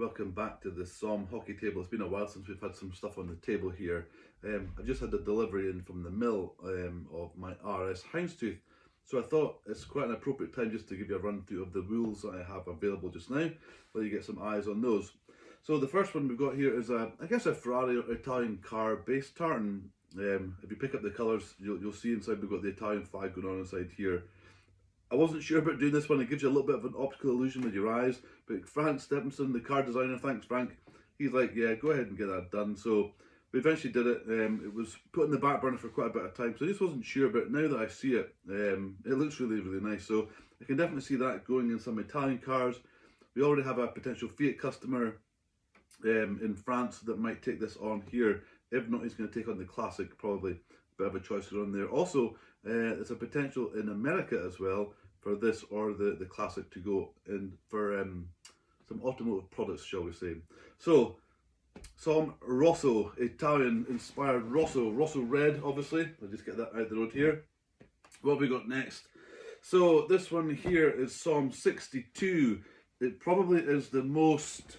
Welcome back to the SOLM hockey table. It's been a while since we've had some stuff on the table here. I just had a delivery in from the mill of my RS Houndstooth. So I thought it's quite an appropriate time just to give you a run through of the wheels that I have available just now, let you get some eyes on those. So the first one we've got here is I guess a Ferrari or Italian car base tartan. If you pick up the colours, you'll see inside we've got the Italian flag going on inside here. I wasn't sure about doing this one. It gives you a little bit of an optical illusion with your eyes, but Frank Stephenson, the car designer, thanks Frank, he's like, yeah, go ahead and get that done. So we eventually did it. It was put in the back burner for quite a bit of time, so I just wasn't sure, but now that I see it, it looks really, really nice. So I can definitely see that going in some Italian cars. We already have a potential Fiat customer in France that might take this on here. If not, he's going to take on the Classic, probably. Bit of a choice on there. Also, there's a potential in America as well for this or the Classic to go in for some automotive products, shall we say. So, some Rosso, Italian inspired Rosso red, obviously. I'll just get that out the road here. What have we got next? So this one here is SOLM 62. It probably is the most,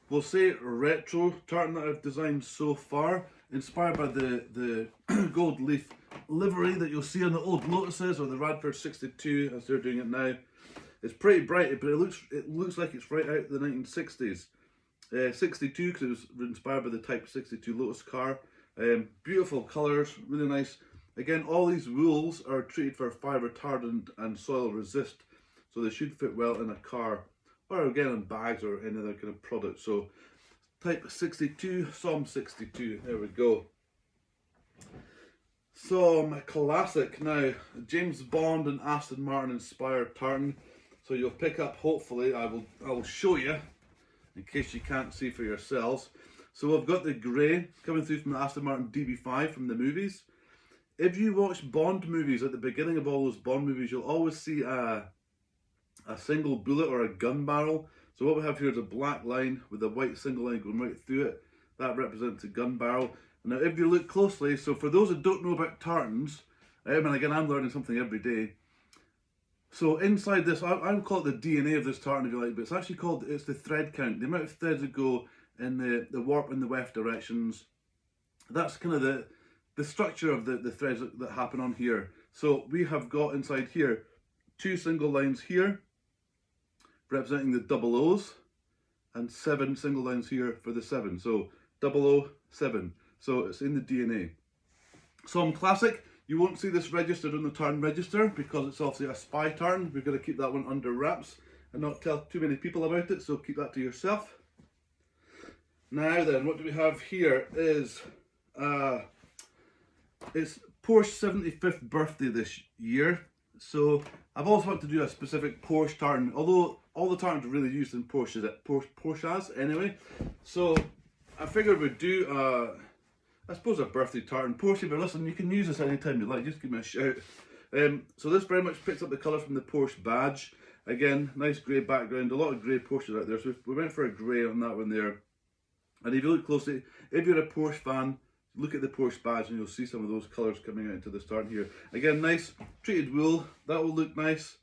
we'll say, retro tartan that I've designed so far, inspired by the gold leaf livery that you'll see on the old Lotuses or the Radford 62 as they're doing it now. It's pretty bright, but it looks like it's right out of the 1960s. 62 because it was inspired by the Type 62 Lotus car. Beautiful colours, really nice. Again, all these wheels are treated for fire retardant and soil resist, so they should fit well in a car, or again in bags or any other kind of product. So Type 62, SOLM 62, there we go. SOLM Classic now, James Bond and Aston Martin inspired tartan. So you'll pick up, hopefully, I will show you, in case you can't see for yourselves. So we've got the grey coming through from the Aston Martin DB5 from the movies. If you watch Bond movies, at the beginning of all those Bond movies, you'll always see a single bullet or a gun barrel. So what we have here is a black line with a white single line going right through it. That represents a gun barrel. Now if you look closely, so for those that don't know about tartans, and again I'm learning something every day. So inside this, I would call it the DNA of this tartan if you like, but it's actually called, it's the thread count. The amount of threads that go in the warp and the weft directions. That's kind of the structure of the threads that happen on here. So we have got inside here 2 single lines here, representing the double O's, and 7 single lines here for the 7. So 007. So it's in the DNA. SOLM Classic, you won't see this registered on the tartan register because it's obviously a spy tartan. We're going to keep that one under wraps and not tell too many people about it, so keep that to yourself. Now then, what do we have here is, it's Porsche's 75th birthday this year. So I've always wanted to do a specific Porsche tartan, although all the tartans are really used in Porsches anyway. So I figured we'd do, I suppose, a birthday tartan. Porsche, but listen, you can use this anytime you like, just give me a shout. So this very much picks up the colour from the Porsche badge. Again, nice grey background, a lot of grey Porsches out there, so we went for a grey on that one there. And if you look closely, if you're a Porsche fan, look at the Porsche badge and you'll see some of those colours coming out into the tartan here. Again, nice treated wool, that will look nice.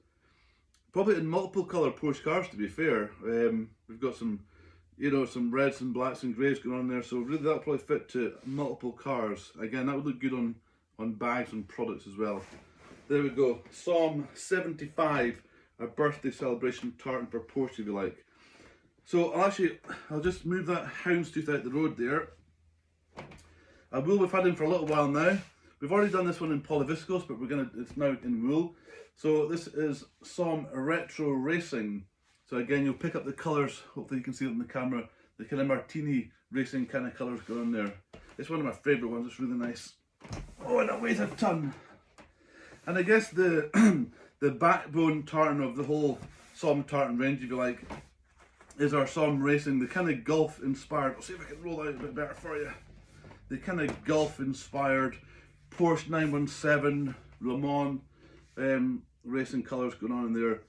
Probably in multiple colour Porsche cars, to be fair. We've got some, you know, some reds and blacks and greys going on there, so really that'll probably fit to multiple cars. Again, that would look good on bags and products as well. There we go, SOLM 75, a birthday celebration tartan for Porsche if you like. So I'll just move that Houndstooth out the road there. A wool we've had in for a little while now. We've already done this one in polyviscose, but it's now in wool. So this is SOLM Retro Racing. So again, you'll pick up the colours, hopefully you can see it on the camera, the kind of martini racing kind of colours going on there. It's one of my favourite ones, it's really nice. Oh, and it weighs a ton. And I guess the the backbone tartan of the whole SOLM tartan range, if you like, is our SOLM Racing, the kind of golf inspired, I'll see if I can roll out a bit better for you. The kind of golf inspired Porsche 917 Le Mans racing colours going on in there.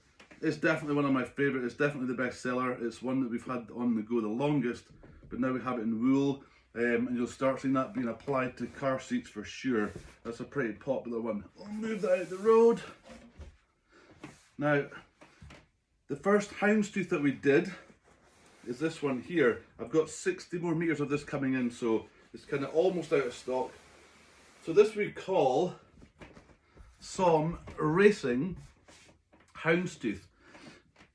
It's definitely one of my favourite, it's definitely the best seller. It's one that we've had on the go the longest, but now we have it in wool, and you'll start seeing that being applied to car seats for sure. That's a pretty popular one. I'll move that out the road. Now, the first Houndstooth that we did is this one here. I've got 60 more meters of this coming in, so it's kind of almost out of stock. So this we call SOLM Racing Houndstooth.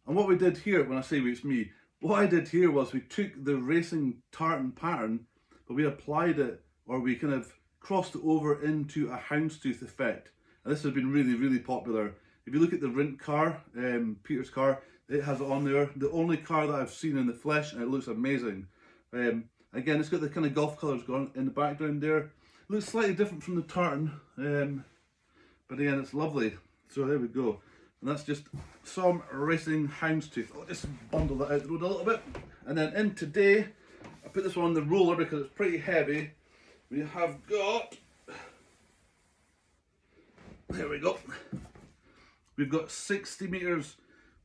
And what we did here, when I say it's me, what I did here was we took the racing tartan pattern, but we applied it, or we kind of crossed it over into a houndstooth effect. And this has been really, really popular. If you look at the Rint car, Peter's car, it has it on there. The only car that I've seen in the flesh, and it looks amazing. Again, it's got the kind of golf colours going in the background there. It looks slightly different from the tartan, but again, it's lovely. So there we go. And that's just SOLM Racing Houndstooth. I'll just bundle that out the road a little bit. And then in today, I put this one on the roller because it's pretty heavy. We have got, there we go. We've got 60 meters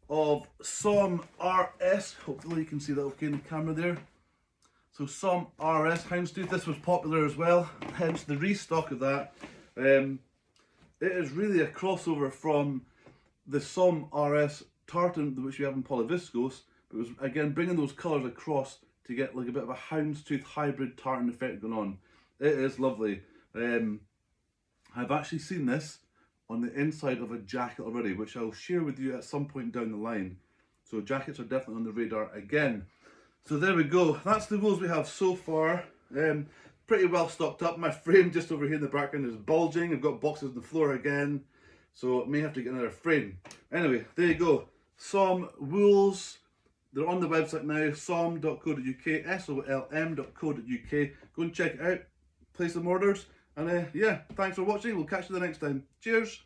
of SOLM RS. Hopefully you can see that okay in the camera there. So SOLM RS Houndstooth, this was popular as well, hence the restock of that. It is really a crossover from the SOLM RS tartan, which we have in polyviscose, but it was again bringing those colours across to get like a bit of a houndstooth hybrid tartan effect going on. It is lovely. I've actually seen this on the inside of a jacket already, which I'll share with you at some point down the line. So jackets are definitely on the radar again. So there we go. That's the wheels we have so far. Pretty well stocked up. My frame just over here in the background is bulging. I've got boxes on the floor again, so I may have to get another frame. Anyway, there you go. SOLM wools. They're on the website now, solm.co.uk, solm.co.uk. Go and check it out, place some orders, and yeah, thanks for watching. We'll catch you the next time. Cheers.